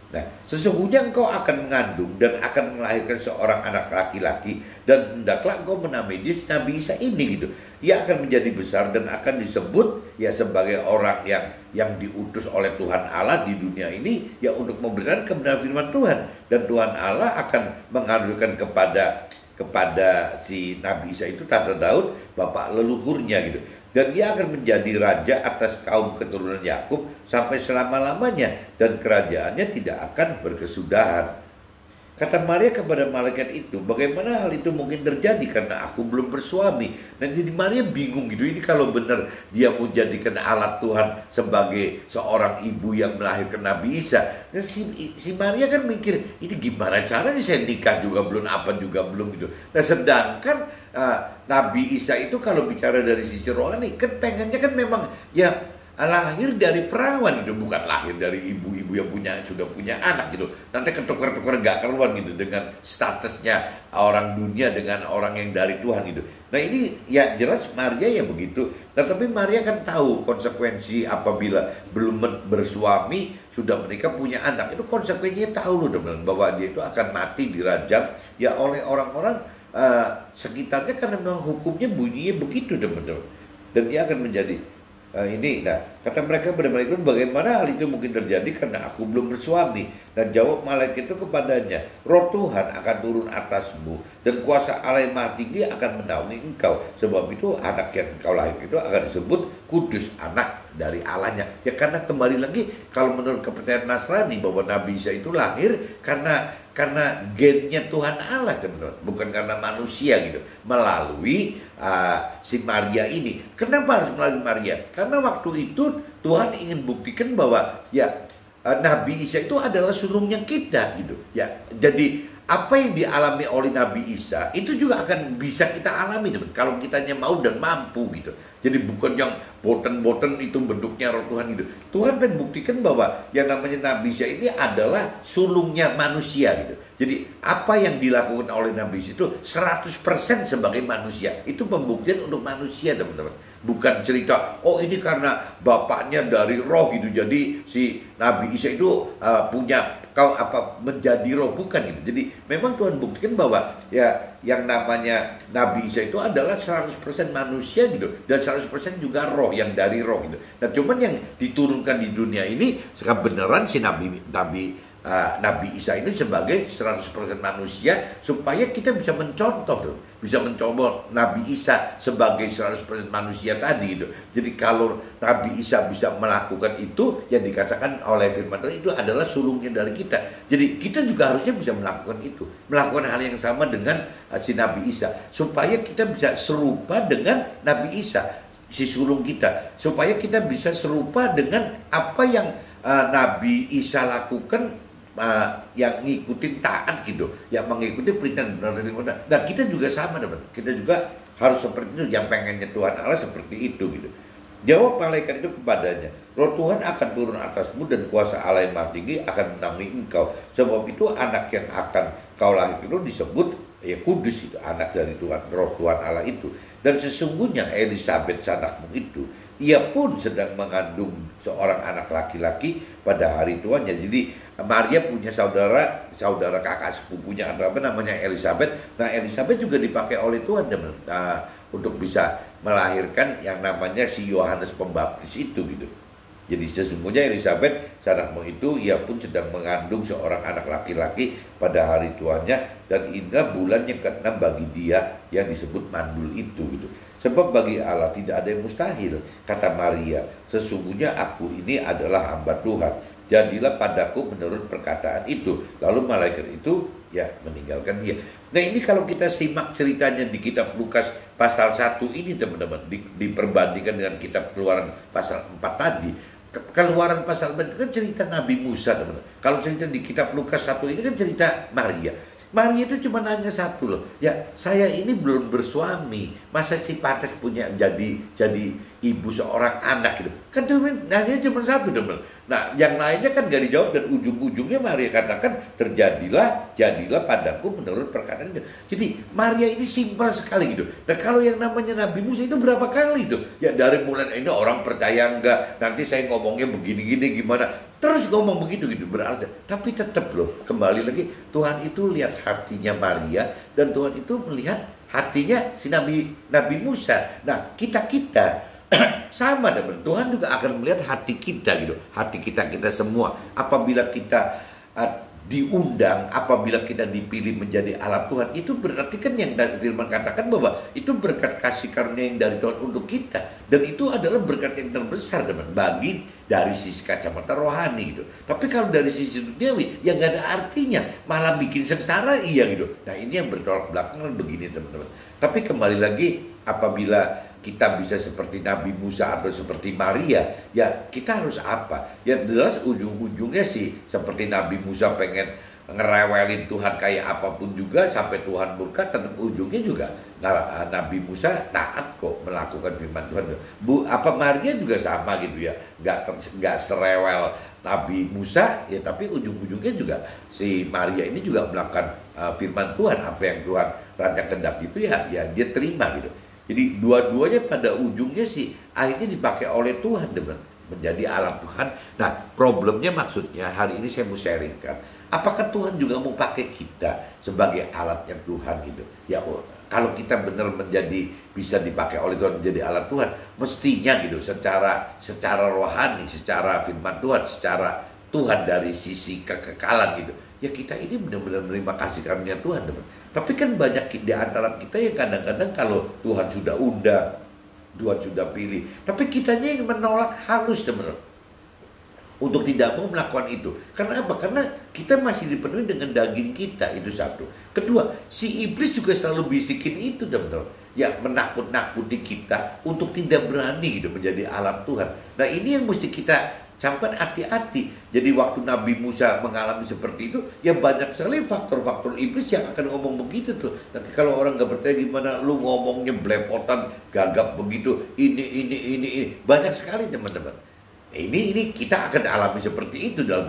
Nah, sesungguhnya engkau akan mengandung dan akan melahirkan seorang anak laki-laki, dan hendaklah engkau menamai dia Nabi Isa ini gitu. Ia akan menjadi besar dan akan disebut ya sebagai orang yang diutus oleh Tuhan Allah di dunia ini ya untuk memberikan kebenaran firman Tuhan, dan Tuhan Allah akan menganugerahkan kepada si Nabi Isa itu tahta Daud bapak leluhurnya gitu. Dan ia akan menjadi raja atas kaum keturunan Yakub sampai selama-lamanya, dan kerajaannya tidak akan berkesudahan. Kata Maria kepada malaikat itu, bagaimana hal itu mungkin terjadi karena aku belum bersuami. Dan jadi Maria bingung gitu, ini kalau benar dia mau jadikan alat Tuhan sebagai seorang ibu yang melahirkan Nabi Isa. Dan si Maria kan mikir, ini gimana caranya saya nikah juga belum, apa juga belum gitu. Nah sedangkan Nabi Isa itu kalau bicara dari sisi rohani kan pengennya kan memang ya lahir dari perawan gitu, bukan lahir dari ibu-ibu yang sudah punya anak gitu. Nanti ketukar-tukar gak keruan gitu dengan statusnya orang dunia dengan orang yang dari Tuhan gitu. Nah ini ya jelas Maria ya begitu. Nah, tapi Maria kan tahu konsekuensi apabila belum bersuami sudah menikah punya anak, itu konsekuensinya tahu loh teman-teman, bahwa dia itu akan mati dirajam ya oleh orang-orang sekitarnya, karena memang hukumnya bunyinya begitu teman-teman. Dan dia akan menjadi kata mereka kepada malaikat, bagaimana hal itu mungkin terjadi karena aku belum bersuami. Dan jawab malaikat itu kepadanya, roh Tuhan akan turun atasmu dan kuasa Allah yang Maha Tinggi akan menaungi engkau. Sebab itu anak yang engkau lahir itu akan disebut kudus, anak dari Allahnya. Ya karena kembali lagi kalau menurut kepercayaan Nasrani bahwa Nabi Isa itu lahir karena gennya Tuhan Allah, teman-teman, bukan karena manusia gitu, melalui si Maria ini. Kenapa harus melalui Maria? Karena waktu itu Tuhan ingin buktikan bahwa ya Nabi Isa itu adalah sulungnya kita gitu. Ya, jadi apa yang dialami oleh Nabi Isa itu juga akan bisa kita alami, teman, kalau kitanya mau dan mampu gitu. Jadi bukan yang boten-boten itu bentuknya roh Tuhan gitu. Tuhan kan buktikan bahwa yang namanya Nabi Isa ini adalah sulungnya manusia gitu. Jadi apa yang dilakukan oleh Nabi Isa itu 100% sebagai manusia. Itu pembuktian untuk manusia, teman-teman. Bukan cerita, oh ini karena bapaknya dari roh gitu, jadi si Nabi Isa itu menjadi roh, bukan gitu. Jadi memang Tuhan buktikan bahwa ya yang namanya Nabi Isa itu adalah 100% manusia gitu, dan 100% juga roh, yang dari roh gitu. Nah cuman yang diturunkan di dunia ini beneran si Nabi Isa ini sebagai 100% manusia, supaya kita bisa mencontoh, bisa mencoba Nabi Isa sebagai 100% manusia tadi gitu. Jadi kalau Nabi Isa bisa melakukan itu, yang dikatakan oleh firman Tuhan itu adalah sulungnya dari kita. Jadi kita juga harusnya bisa melakukan itu, melakukan hal yang sama dengan si Nabi Isa, supaya kita bisa serupa dengan Nabi Isa, si sulung kita, supaya kita bisa serupa dengan apa yang Nabi Isa lakukan, yang ngikutin taat gitu, yang mengikuti perintah benar dari Tuhan. Dan kita juga sama, teman. Kita juga harus seperti itu, yang pengennya Tuhan Allah seperti itu gitu. Jawab malaikat itu kepadanya, roh Tuhan akan turun atasmu dan kuasa Allah yang Maha Tinggi akan menaungi engkau. Sebab itu anak yang akan kau lahir itu disebut ya kudus, itu anak dari Tuhan, roh Tuhan Allah itu. Dan sesungguhnya Elisabet anakmu itu, ia pun sedang mengandung seorang anak laki-laki pada hari tuanya. Jadi Maria punya saudara kakak sepupunya apa namanya Elisabet. Nah Elisabet juga dipakai oleh Tuhan untuk bisa melahirkan yang namanya si Yohanes Pembaptis itu gitu. Jadi sesungguhnya Elisabet anakmu itu, ia pun sedang mengandung seorang anak laki-laki pada hari tuanya, dan inilah bulan yang ke-6 bagi dia yang disebut mandul itu gitu. Sebab bagi Allah tidak ada yang mustahil. Kata Maria, sesungguhnya aku ini adalah hamba Tuhan, jadilah padaku menurut perkataan itu. Lalu malaikat itu ya meninggalkan dia. Nah ini kalau kita simak ceritanya di kitab Lukas pasal 1 ini, teman-teman, diperbandingkan dengan kitab Keluaran pasal 4 tadi, Keluaran pasal 4 itu kan cerita Nabi Musa, teman-teman. Kalau cerita di kitab Lukas 1 ini kan cerita Maria. Maria itu cuma nanya satu loh, ya saya ini belum bersuami, masa si pantas punya jadi ibu seorang anak gitu. Kan cuma nanya cuma satu, teman. Nah, yang lainnya kan gak dijawab, dan ujung-ujungnya Maria katakan jadilah padaku menurut perkataan itu. Jadi Maria ini simpel sekali gitu. Nah, kalau yang namanya Nabi Musa itu berapa kali itu? Ya dari mulai ini orang percaya enggak, nanti saya ngomongnya begini-gini gimana, terus ngomong begitu gitu beralasan. Tapi tetap loh, kembali lagi Tuhan itu lihat hatinya Maria, dan Tuhan itu melihat hatinya si Nabi Musa. Nah, kita sama, teman. Tuhan juga akan melihat hati kita gitu, hati kita semua. Apabila kita diundang, apabila kita dipilih menjadi alat Tuhan, itu berarti kan yang dari firman katakan bahwa itu berkat kasih karunia yang dari Tuhan untuk kita, dan itu adalah berkat yang terbesar, teman, bagi dari sisi kacamata rohani gitu. Tapi kalau dari sisi duniawi ya nggak ada artinya, malah bikin sengsara, iya gitu. Nah, ini yang bertolak belakang begini, teman-teman. Tapi kembali lagi, apabila kita bisa seperti Nabi Musa atau seperti Maria, ya kita harus apa? Ya jelas ujung-ujungnya sih seperti Nabi Musa pengen ngerewelin Tuhan kayak apapun juga sampai Tuhan murka, tetap ujungnya juga Nabi Musa taat kok melakukan firman Tuhan. Maria juga sama gitu ya, nggak serewel Nabi Musa ya, tapi ujung-ujungnya juga si Maria ini juga melakukan firman Tuhan, apa yang Tuhan rancang kehendak itu ya dia terima gitu. Jadi dua-duanya pada ujungnya sih akhirnya dipakai oleh Tuhan, teman, menjadi alat Tuhan. Nah, problemnya maksudnya hari ini saya mau sharingkan, apakah Tuhan juga mau pakai kita sebagai alatnya Tuhan gitu? Ya, kalau kita benar bisa dipakai oleh Tuhan menjadi alat Tuhan, mestinya gitu secara rohani, secara firman Tuhan, secara Tuhan dari sisi kekekalan gitu. Ya kita ini benar-benar menerima kasih karunia Tuhan, teman. Tapi kan banyak di antara kita yang kadang-kadang kalau Tuhan sudah undang, Tuhan sudah pilih, tapi kitanya yang menolak halus, teman, untuk tidak mau melakukan itu. Karena apa? Karena kita masih dipenuhi dengan daging kita, itu satu. Kedua, si iblis juga selalu bisikin itu, teman-teman. Ya, menakut-nakuti kita untuk tidak berani gitu menjadi alat Tuhan. Nah, ini yang mesti kita camkan, hati-hati. Jadi waktu Nabi Musa mengalami seperti itu, ya banyak sekali faktor-faktor iblis yang akan ngomong begitu tuh. Nanti kalau orang nggak percaya gimana, lu ngomongnya belepotan, gagap begitu, ini. Banyak sekali, teman-teman. Ini kita akan alami seperti itu dalam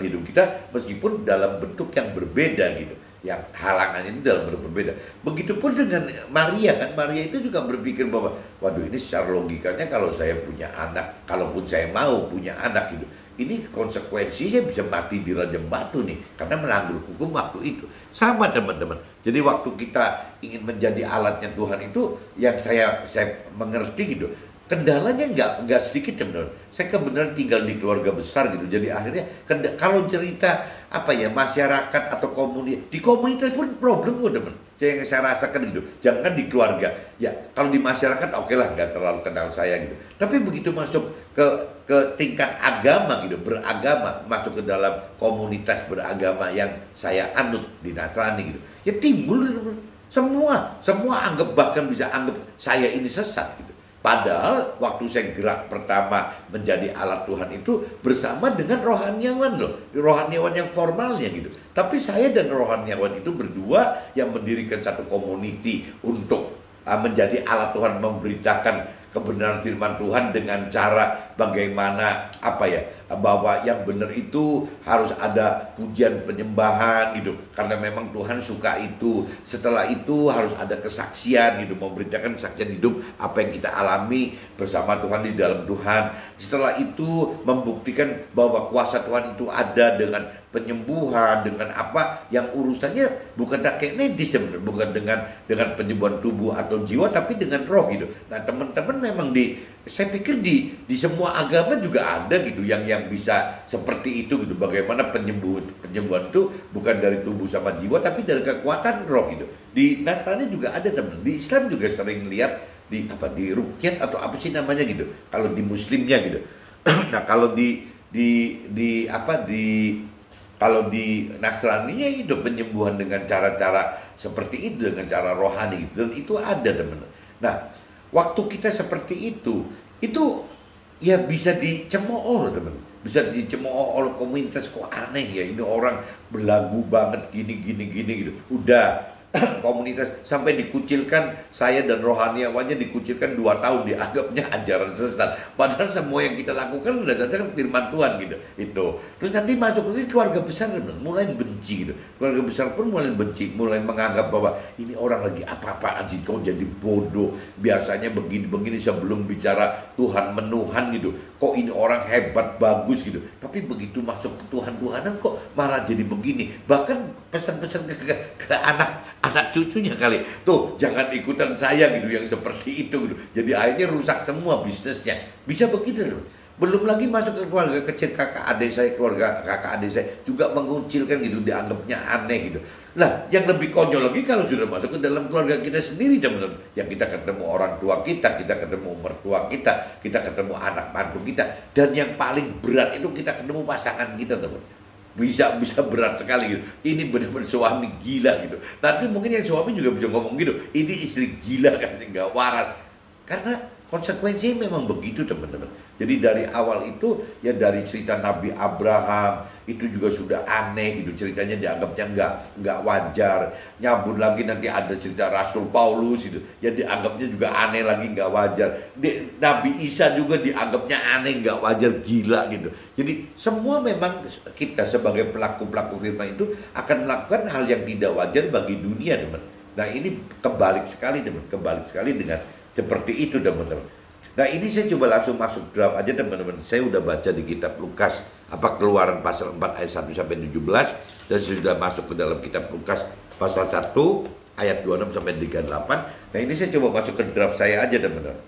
hidup kita, meskipun dalam bentuk yang berbeda gitu. Yang halangannya itu dalam berbeda. Begitupun dengan Maria, kan Maria itu juga berpikir bahwa waduh, ini secara logikanya kalau saya punya anak, kalaupun saya mau punya anak gitu, ini konsekuensinya bisa mati di ranjang batu nih, karena melanggar hukum waktu itu. Sama, teman-teman. Jadi waktu kita ingin menjadi alatnya Tuhan itu, yang saya mengerti gitu, kendalanya nggak sedikit, teman-teman. Saya kebenaran tinggal di keluarga besar gitu. Jadi akhirnya kalau cerita masyarakat atau komunitas, di komunitas pun problem kok, teman. Saya rasakan gitu. Jangan di keluarga. Ya kalau di masyarakat oke lah, nggak terlalu kenal saya gitu. Tapi begitu masuk ke tingkat agama gitu, beragama, masuk ke dalam komunitas beragama yang saya anut di Nasrani gitu, ya timbul semua anggap, bahkan bisa anggap saya ini sesat gitu. Padahal waktu saya gerak pertama menjadi alat Tuhan itu bersama dengan rohaniawan loh, rohaniawan yang formalnya gitu. Tapi saya dan rohaniawan itu berdua yang mendirikan satu community untuk menjadi alat Tuhan, memberitakan kebenaran firman Tuhan dengan cara bagaimana bahwa yang benar itu harus ada pujian penyembahan gitu, karena memang Tuhan suka itu. Setelah itu harus ada kesaksian gitu, memberitakan kesaksian hidup apa yang kita alami bersama Tuhan di dalam Tuhan. Setelah itu membuktikan bahwa kuasa Tuhan itu ada dengan penyembuhan, dengan apa yang urusannya bukan kayak medis, bukan dengan penyembuhan tubuh atau jiwa, tapi dengan roh gitu. Nah, teman-teman, memang saya pikir di semua agama juga ada gitu yang bisa seperti itu gitu. Bagaimana penyembuhan itu bukan dari tubuh sama jiwa, tapi dari kekuatan roh gitu. Di Nasrani juga ada, teman. Di Islam juga sering lihat di rukyat atau apa sih namanya gitu. Kalau di Muslimnya gitu. Nah, kalau kalau di Nasraninya itu penyembuhan dengan cara-cara seperti itu, dengan cara rohani gitu. Dan itu ada, teman. Nah, waktu kita seperti itu ya bisa dicemooh loh teman, bisa dicemooh oleh komunitas. Kok aneh ya ini orang belagu banget gini gini gini gitu. Udah komunitas sampai dikucilkan, saya dan rohaniawannya dikucilkan 2 tahun, dianggapnya ajaran sesat. Padahal semua yang kita lakukan udah kan firman Tuhan gitu. Itu. Terus nanti masuk lagi keluarga besar mulai benci gitu. Keluarga besar pun mulai benci, mulai menganggap bahwa ini orang lagi apa-apaan sih, kok jadi bodoh. Biasanya begini-begini sebelum bicara Tuhan menuhan gitu. Kok ini orang hebat, bagus gitu. Tapi begitu masuk ke Tuhan-Tuhanan kok malah jadi begini. Bahkan pesan-pesan ke anak cucunya kali, tuh jangan ikutan saya gitu yang seperti itu gitu. Jadi akhirnya rusak semua bisnisnya. Bisa begitu loh. Belum lagi masuk ke keluarga kecil, kakak adik saya, keluarga kakak adik saya juga mengucilkan gitu, dianggapnya aneh gitu. Nah, yang lebih konyol lagi kalau sudah masuk ke dalam keluarga kita sendiri, teman-teman. Yang kita ketemu orang tua kita ketemu mertua kita ketemu anak mantu kita, dan yang paling berat itu kita ketemu pasangan kita, teman. Bisa berat sekali gitu. Ini benar-benar suami gila gitu. Tapi mungkin yang suami juga bisa ngomong gitu, ini istri gila kan, nggak waras. Karena konsekuensinya memang begitu, teman-teman. Jadi dari awal itu ya, dari cerita Nabi Abraham itu juga sudah aneh gitu, ceritanya dianggapnya nggak wajar. Nyambung lagi nanti ada cerita Rasul Paulus itu ya, dianggapnya juga aneh lagi, nggak wajar. Nabi Isa juga dianggapnya aneh, nggak wajar, gila gitu. Jadi semua memang kita sebagai pelaku-pelaku firman itu akan melakukan hal yang tidak wajar bagi dunia, teman. Nah ini kebalik sekali, teman, kebalik sekali dengan seperti itu, teman-teman. Nah ini saya coba langsung masuk draft aja, teman-teman. Saya udah baca di kitab Lukas, Keluaran pasal 4 ayat 1 sampai 17, dan sudah masuk ke dalam kitab Lukas pasal 1 ayat 26 sampai 38. Nah ini saya coba masuk ke draft saya aja, teman-teman.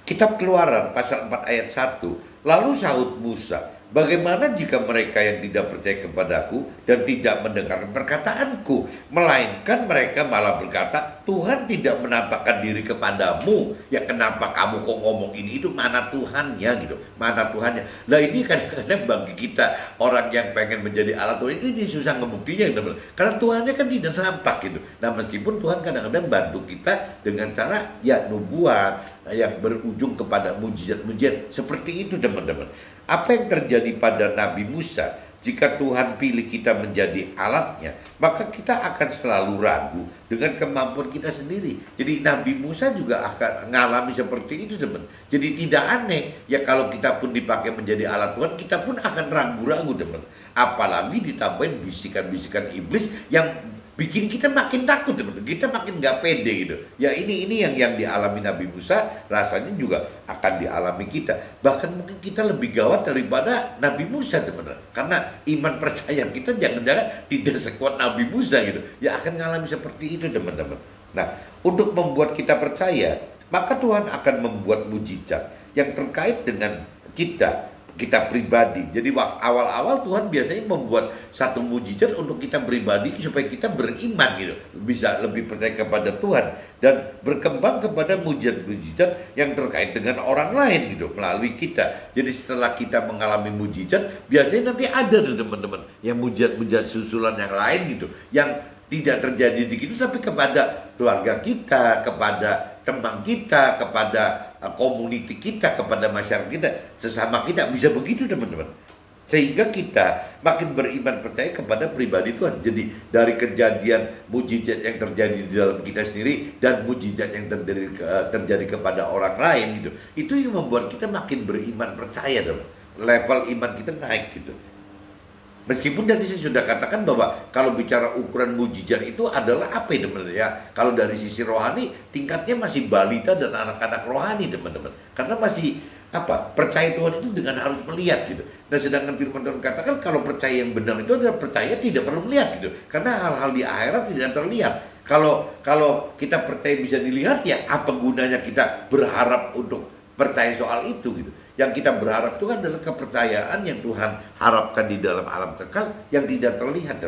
Kitab Keluaran pasal 4 ayat 1. Lalu sahut Musa, bagaimana jika mereka yang tidak percaya kepadaku dan tidak mendengar perkataanku, melainkan mereka malah berkata, Tuhan tidak menampakkan diri kepadamu. Ya kenapa kamu kok ngomong ini? Itu mana Tuhannya gitu, mana Tuhannya. Nah ini kadang-kadang bagi kita orang yang pengen menjadi alat Tuhan ini susah ngebuktinya, teman. Karena Tuhannya kan tidak nampak gitu. Nah meskipun Tuhan kadang-kadang bantu kita dengan cara ya nubuat yang berujung kepada mujizat-mujizat seperti itu, teman-teman. Apa yang terjadi pada Nabi Musa? Jika Tuhan pilih kita menjadi alatnya, maka kita akan selalu ragu dengan kemampuan kita sendiri. Jadi Nabi Musa juga akan mengalami seperti itu, teman. Jadi tidak aneh ya kalau kita pun dipakai menjadi alat Tuhan, kita pun akan ragu-ragu, teman. Apalagi ditambahin bisikan-bisikan iblis yang bikin kita makin takut, teman. Kita makin nggak pede gitu. Ya ini yang dialami Nabi Musa, rasanya juga akan dialami kita. Bahkan mungkin kita lebih gawat daripada Nabi Musa, teman. Karena iman percaya kita jangan-jangan tidak sekuat Nabi Musa gitu. Ya akan mengalami seperti itu, teman-teman. Nah, untuk membuat kita percaya, maka Tuhan akan membuat mujizat yang terkait dengan kita pribadi. Jadi awal-awal Tuhan biasanya membuat satu mujizat untuk kita pribadi supaya kita beriman gitu, bisa lebih percaya kepada Tuhan dan berkembang kepada mujizat-mujizat yang terkait dengan orang lain gitu melalui kita. Jadi setelah kita mengalami mujizat, biasanya nanti ada tuh, teman-teman, yang mujizat-mujizat susulan yang lain gitu, yang tidak terjadi di kita tapi kepada keluarga kita, kepada teman kita, kepada community kita, kepada masyarakat kita, sesama kita, bisa begitu, teman-teman. Sehingga kita makin beriman percaya kepada pribadi Tuhan. Jadi dari kejadian mujizat yang terjadi di dalam kita sendiri dan mujizat yang terjadi kepada orang lain gitu, itu yang membuat kita makin beriman percaya, teman. Level iman kita naik gitu. Meskipun tadi saya sudah katakan bahwa kalau bicara ukuran mujizat itu adalah apa ya, teman-teman ya? Kalau dari sisi rohani tingkatnya masih balita dan anak-anak rohani, teman-teman. Karena masih percaya Tuhan itu dengan harus melihat gitu. Nah sedangkan firman Tuhan katakan kalau percaya yang benar itu adalah percaya tidak perlu melihat gitu. Karena hal-hal di akhirat tidak terlihat. Kalau kita percaya bisa dilihat, ya apa gunanya kita berharap untuk percaya soal itu gitu. Yang kita berharap itu adalah kepercayaan yang Tuhan harapkan di dalam alam kekal yang tidak terlihat,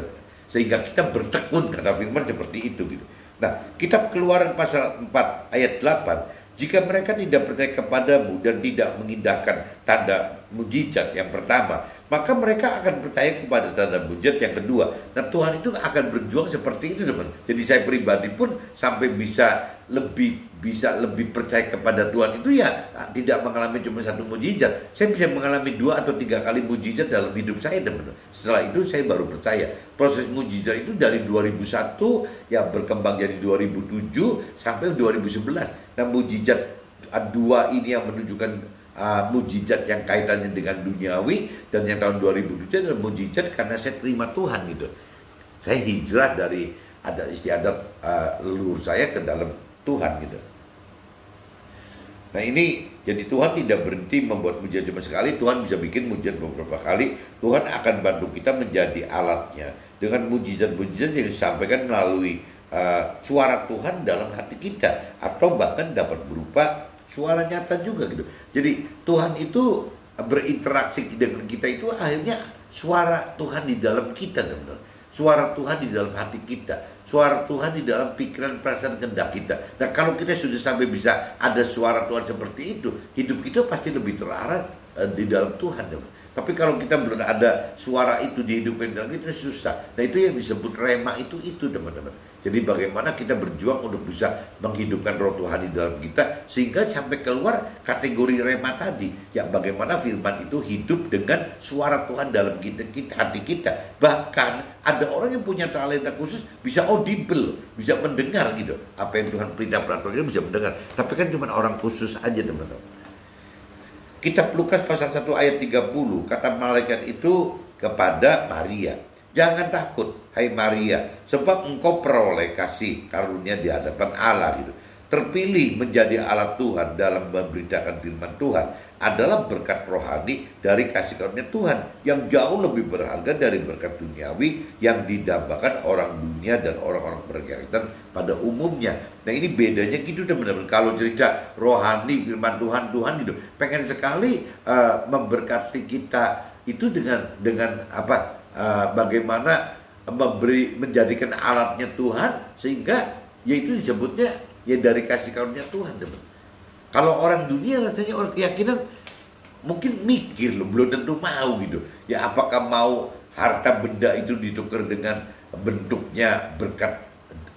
sehingga kita bertekun, kata firman seperti itu gitu. Nah, kitab Keluaran pasal 4 ayat 8, Jika mereka tidak percaya kepadamu dan tidak mengindahkan tanda mujizat yang pertama, maka mereka akan percaya kepada tanda mujizat yang kedua. Nah, Tuhan itu akan berjuang seperti itu, teman. Jadi saya pribadi pun sampai bisa lebih percaya kepada Tuhan itu ya tidak mengalami cuma satu mujizat. Saya bisa mengalami 2 atau 3 kali mujizat dalam hidup saya, teman. Setelah itu saya baru percaya. Proses mujizat itu dari 2001 yang berkembang jadi 2007 sampai 2011. Nah, mujizat 2 ini yang menunjukkan mujizat yang kaitannya dengan duniawi, dan yang tahun 2007 adalah mujizat karena saya terima Tuhan gitu. Saya hijrah dari adat istiadat leluhur saya ke dalam Tuhan gitu. Nah, ini jadi Tuhan tidak berhenti membuat mujizat cuma sekali. Tuhan bisa bikin mujizat beberapa kali. Tuhan akan bantu kita menjadi alatnya dengan mujizat-mujizat yang disampaikan melalui suara Tuhan dalam hati kita, atau bahkan dapat berupa suara nyata juga gitu. Jadi Tuhan itu berinteraksi dengan kita itu akhirnya suara Tuhan di dalam kita, teman-teman. Suara Tuhan di dalam hati kita, suara Tuhan di dalam pikiran, perasaan, kehendak kita. Nah, kalau kita sudah sampai bisa ada suara Tuhan seperti itu, hidup kita pasti lebih terarah di dalam Tuhan, teman. Tapi kalau kita belum ada suara itu di hidup kita susah. Nah, itu yang disebut rema itu teman-teman. Jadi bagaimana kita berjuang untuk bisa menghidupkan roh Tuhan di dalam kita sehingga sampai keluar kategori rema tadi. Ya, bagaimana firman itu hidup dengan suara Tuhan dalam hati kita. Bahkan ada orang yang punya talenta khusus bisa audible, bisa mendengar gitu. Apa yang Tuhan perintah peraturan itu bisa mendengar. Tapi kan cuma orang khusus aja, teman-teman. Kitab Lukas pasal 1 ayat 30, kata malaikat itu kepada Maria, "Jangan takut, hai Maria, sebab engkau peroleh kasih karunia di hadapan Allah." Gitu. Terpilih menjadi alat Tuhan dalam memberitakan firman Tuhan adalah berkat rohani dari kasih karunia Tuhan yang jauh lebih berharga dari berkat duniawi yang didambakan orang dunia dan orang-orang berkaitan pada umumnya. Nah, ini bedanya gitu, teman-teman. Kalau cerita rohani firman Tuhan gitu, pengen sekali memberkati kita itu dengan apa? Bagaimana menjadikan alatnya Tuhan sehingga yaitu disebutnya ya dari kasih karunia Tuhan, teman. Kalau orang dunia rasanya orang keyakinan mungkin mikir loh, belum tentu mau gitu. Ya, apakah mau harta benda itu ditukar dengan bentuknya berkat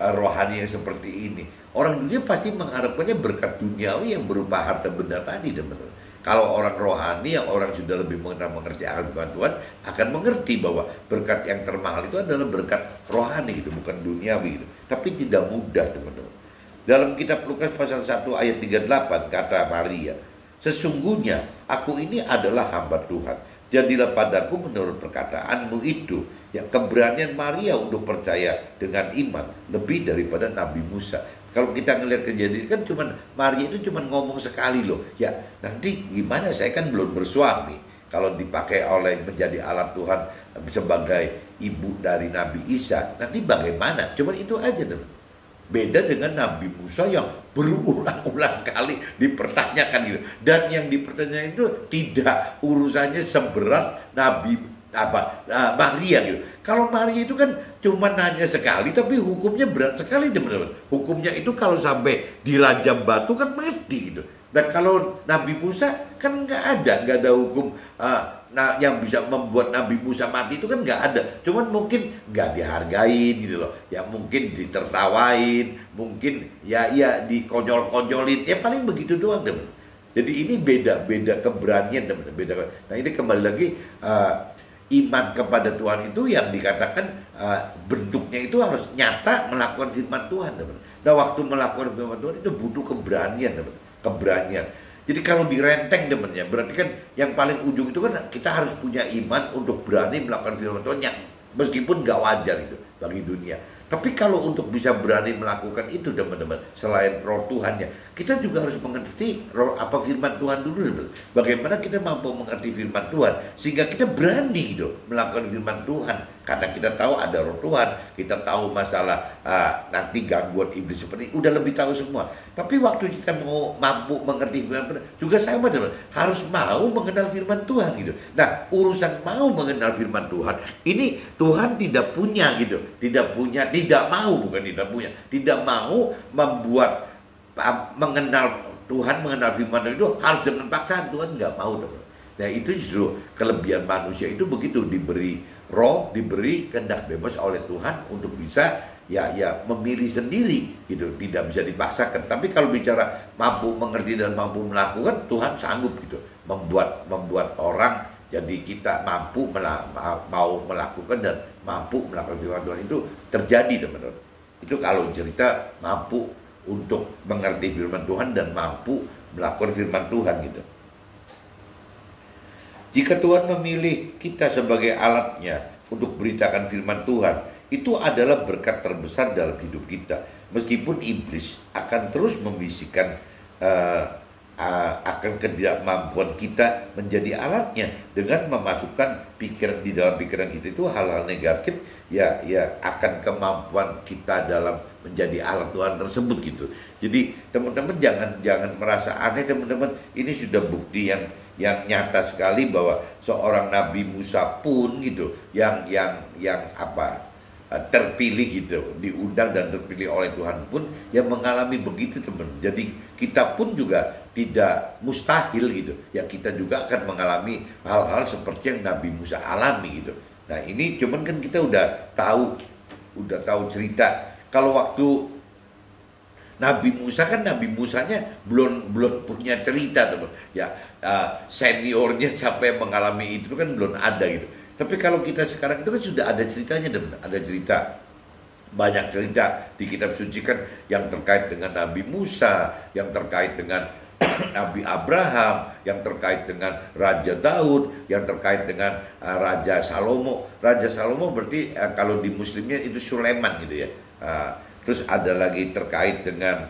rohani yang seperti ini? Orang dunia pasti mengharapkannya berkat duniawi yang berupa harta benda tadi, teman-teman. Kalau orang rohani yang orang sudah lebih mengerti akan Tuhan akan mengerti bahwa berkat yang termahal itu adalah berkat rohani gitu, bukan duniawi gitu. Tapi tidak mudah, teman-teman. Dalam kitab Lukas pasal 1 ayat 38 kata Maria, "Sesungguhnya aku ini adalah hamba Tuhan. Jadilah padaku menurut perkataanmu itu." Ya, keberanian Maria untuk percaya dengan iman lebih daripada Nabi Musa. Kalau kita ngelihat kejadian kan Maria itu ngomong sekali loh. Ya, nanti gimana, saya kan belum bersuami. Kalau dipakai oleh menjadi alat Tuhan sebagai ibu dari Nabi Isa, nanti bagaimana? Cuman itu aja, teman. Beda dengan Nabi Musa yang berulang-ulang kali dipertanyakan gitu. Dan yang dipertanyakan itu tidak urusannya seberat Maria gitu. Kalau Maria itu kan cuma nanya sekali, tapi hukumnya berat sekali, teman-teman. Hukumnya itu kalau sampai dirajam batu kan mati gitu. Dan kalau Nabi Musa kan nggak ada hukum yang bisa membuat Nabi Musa mati itu kan nggak ada. Cuman mungkin nggak dihargain gitu loh. Ya mungkin ditertawain, mungkin ya dikonyol-konyolin. Ya paling begitu doang, teman. Jadi ini beda keberanian, teman. Beda. Nah, ini kembali lagi iman kepada Tuhan itu yang dikatakan bentuknya itu harus nyata melakukan firman Tuhan, teman. Nah, waktu melakukan firman Tuhan itu butuh keberanian, teman. Keberanian. Jadi kalau direnteng, temennya, berarti kan yang paling ujung itu kan kita harus punya iman untuk berani melakukan firman Tuhan yang meskipun nggak wajar itu bagi dunia. Tapi kalau untuk bisa berani melakukan itu, teman-teman, selain roh Tuhannya, kita juga harus mengerti firman Tuhan dulu, teman. Bagaimana kita mampu mengerti firman Tuhan sehingga kita berani gitu melakukan firman Tuhan. Karena kita tahu ada roh Tuhan, kita tahu masalah nanti gangguan iblis seperti ini, udah lebih tahu semua. Tapi waktu kita mau mampu mengerti firman Tuhan, juga sama, teman, harus mau mengenal firman Tuhan gitu. Nah, urusan mau mengenal firman Tuhan, ini Tuhan tidak punya gitu, tidak mau membuat mengenal Tuhan mengenal firman Tuhan itu harus dengan paksaan. Tuhan nggak mau, teman. Nah itu justru kelebihan manusia itu begitu, diberi roh, diberi kehendak bebas oleh Tuhan untuk bisa ya memilih sendiri gitu, tidak bisa dipaksakan. Tapi kalau bicara mampu mengerti dan mampu melakukan, Tuhan sanggup gitu membuat orang jadi kita mau melakukan dan mampu melakukan firman Tuhan itu terjadi, teman-teman. Itu kalau cerita mampu untuk mengerti firman Tuhan dan mampu melakukan firman Tuhan gitu. Jika Tuhan memilih kita sebagai alatnya untuk beritakan firman Tuhan, itu adalah berkat terbesar dalam hidup kita. Meskipun iblis akan terus membisikkan akan ketidakmampuan kita menjadi alatnya dengan memasukkan pikiran di dalam pikiran kita itu hal-hal negatif, ya akan kemampuan kita dalam menjadi alat Tuhan tersebut gitu. Jadi teman-teman jangan merasa aneh, teman-teman. Ini sudah bukti yang nyata sekali bahwa seorang Nabi Musa pun gitu yang terpilih gitu, diundang dan terpilih oleh Tuhan pun yang mengalami begitu, teman. Jadi kita pun juga tidak mustahil gitu, ya kita juga akan mengalami hal-hal seperti yang Nabi Musa alami gitu. Nah ini cuman kan kita udah tahu cerita. Kalau waktu Nabi Musa kan Nabi Musanya belum punya cerita, teman. Ya seniornya siapa yang mengalami itu kan belum ada gitu. Tapi kalau kita sekarang itu kan sudah ada ceritanya, teman. Ada cerita, banyak cerita di kitab suci kan yang terkait dengan Nabi Musa, yang terkait dengan Nabi Abraham, yang terkait dengan Raja Daud, yang terkait dengan Raja Salomo. Raja Salomo berarti kalau di Muslimnya itu Sulaiman gitu ya. Terus ada lagi terkait dengan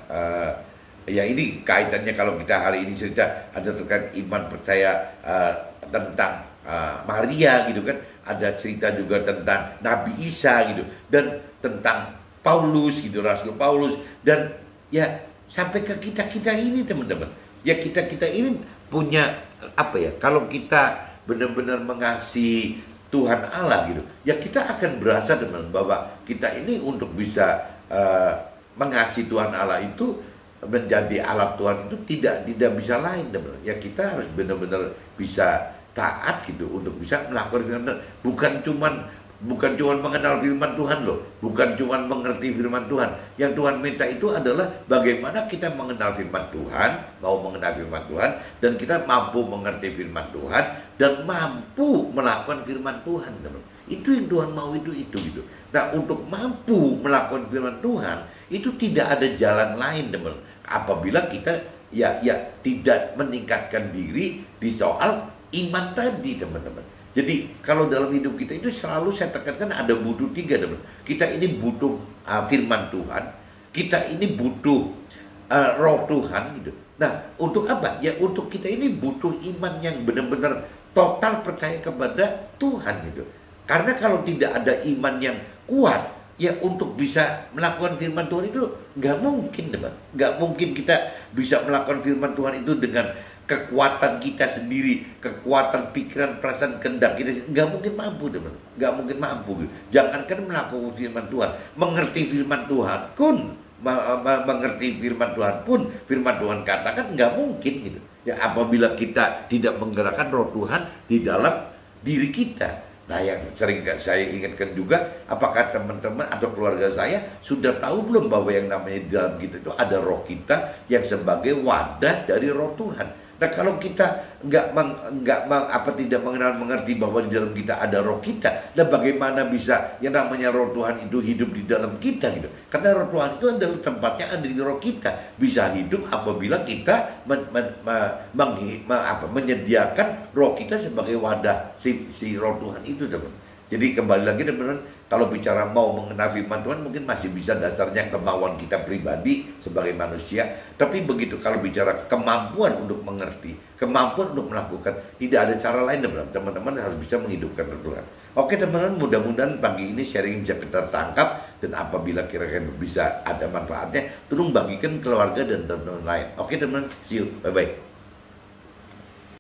ya ini kaitannya kalau kita hari ini cerita ada terkait iman percaya tentang Maria gitu kan, ada cerita juga tentang Nabi Isa gitu, dan tentang Paulus gitu, Rasul Paulus, dan ya sampai ke kita ini, teman-teman. Ya kita ini punya apa ya? Kalau kita benar-benar mengasihi Tuhan Allah gitu, ya kita akan berasa, teman, bahwa kita ini untuk bisa mengasihi Tuhan Allah itu menjadi alat Tuhan itu tidak bisa lain, teman. Ya kita harus benar-benar bisa taat gitu untuk bisa melakukan firman Tuhan. Bukan cuman mengenal firman Tuhan loh, bukan cuman mengerti firman Tuhan. Yang Tuhan minta itu adalah bagaimana kita mengenal firman Tuhan, mau mengenal firman Tuhan, dan kita mampu mengerti firman Tuhan dan mampu melakukan firman Tuhan, teman. Itu yang Tuhan mau, itu gitu. Nah, untuk mampu melakukan firman Tuhan itu tidak ada jalan lain, teman. Apabila kita ya tidak meningkatkan diri di soal iman tadi, teman-teman. Jadi kalau dalam hidup kita itu selalu saya tekankan ada butuh 3, teman. Kita ini butuh firman Tuhan, kita ini butuh roh Tuhan gitu. Nah, untuk apa? Ya untuk kita ini butuh iman yang benar-benar total percaya kepada Tuhan gitu. Karena kalau tidak ada iman yang kuat, ya untuk bisa melakukan firman Tuhan itu nggak mungkin, teman. Nggak mungkin kita bisa melakukan firman Tuhan itu dengan kekuatan kita sendiri, kekuatan pikiran, perasaan, kehendak kita, nggak mungkin mampu, teman. Nggak mungkin mampu. Jangankan melakukan firman Tuhan, mengerti firman Tuhan pun, mengerti firman Tuhan pun, firman Tuhan katakan nggak mungkin gitu. Ya apabila kita tidak menggerakkan roh Tuhan di dalam diri kita. Nah yang sering saya ingatkan juga, apakah teman-teman atau keluarga saya sudah tahu belum bahwa yang namanya di dalam kita itu ada roh kita yang sebagai wadah dari roh Tuhan. Nah kalau kita tidak mengerti bahwa di dalam kita ada roh kita, dan bagaimana bisa yang namanya roh Tuhan itu hidup di dalam kita gitu? Karena roh Tuhan itu adalah tempatnya ada di roh kita. Bisa hidup apabila kita menyediakan roh kita sebagai wadah si roh Tuhan itu, teman. Jadi kembali lagi, teman-teman, kalau bicara mau mengenal firman Tuhan mungkin masih bisa dasarnya kemauan kita pribadi sebagai manusia. Tapi begitu kalau bicara kemampuan untuk mengerti, kemampuan untuk melakukan, tidak ada cara lain, teman-teman harus bisa menghidupkan Tuhan. Oke teman-teman, mudah-mudahan pagi ini sharing bisa kita tangkap, dan apabila kira-kira bisa ada manfaatnya, tolong bagikan keluarga dan teman-teman lain. Oke teman-teman, see you, bye-bye.